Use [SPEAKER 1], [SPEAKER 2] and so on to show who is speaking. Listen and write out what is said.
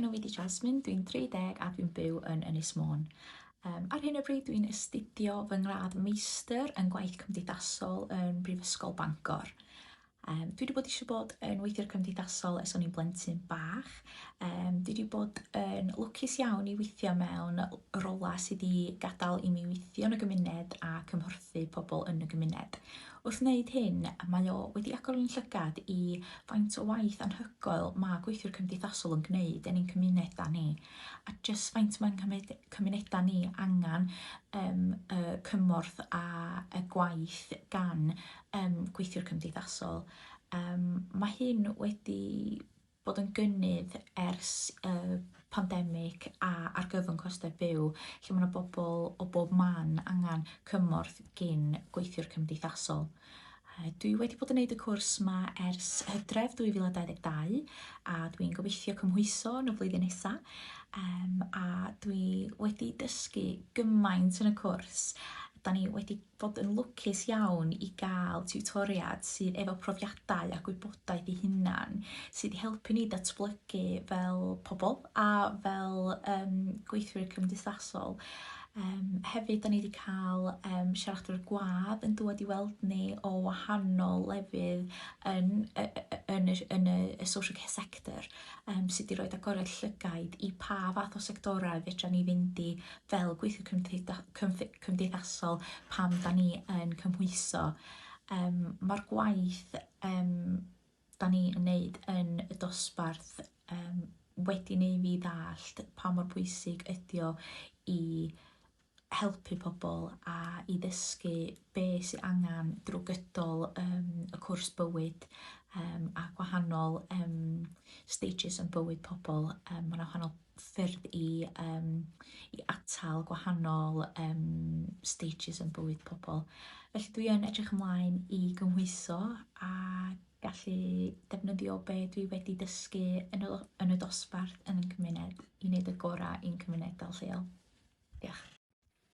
[SPEAKER 1] enw fi di Jasmine, dwi'n 30 a dwi'n byw yn Ynys Môn. Ar hyn o bryd dwi'n astudio fy ngradd meistr yn gwaith cymdeithasol yn Prifysgol Bangor. Dwi wedi bod eisiau bod yn weithio'r cymdeithasol ers o'n i'n blentyn bach. Dwi wedi bod yn lwcus iawn i weithio mewn rola sydd wedi gadael i mi weithio yn y gymuned a cymhorthu pobl yn y gymuned. Wrth wneud hyn, mae o wedi agor yn llygad i faint o waith anhygoel mae gweithio'r cymdeithasol yn gwneud yn ein cymunedau ni. A jyst faint mae'n cymunedau ni angen y cymorth a y gwaith gan gweithio'r cymdeithasol. Mae hyn wedi bod yn gynnydd ers pandemig a argyfwng costau byw, lle mae yna bobl o bob man angen cymorth gyn gweithio'r cymdeithasol. Dwi wedi bod yn gwneud y cwrs yma ers Hydref 2022 a dwi'n gobeithio cymhwyso yn y flwyddyn nesaf. A dwi wedi dysgu gymaint yn y cwrs. Da ni wedi bod yn lwcus iawn i gael tiwtoriad sydd efo profiadau a gwybodaeth ei hunan sydd wedi helpu ni datblygu fel pobl a fel gweithwyr cymdeithasol. Hefyd, da ni wedi cael siaradwyr gwadd yn dod i weld ni o wahanol lefydd yn y social care sector sydd wedi rhoi agoriad llygaid i pa fath o sectorau fedra ni fynd i fel gweithwyr cymdeithasol pam da ni yn cymhwyso. Mae'r gwaith da ni yn wneud yn y dosbarth wedi wneud fi ddallt pa mor bwysig ydi o i helpu pobl a i ddysgu be sydd angen drwy gydol y cwrs bywyd a gwahanol stages yn bywyd pobl. Mae yna wahanol ffyrdd i atal gwahanol stages yn bywyd pobl. Felly dwi yn edrych ymlaen i gymhwyso a gallu defnyddio be dwi wedi dysgu yn y dosbarth yn y cymuned i wneud y gorau i'n cymunedol lleol. Diolch.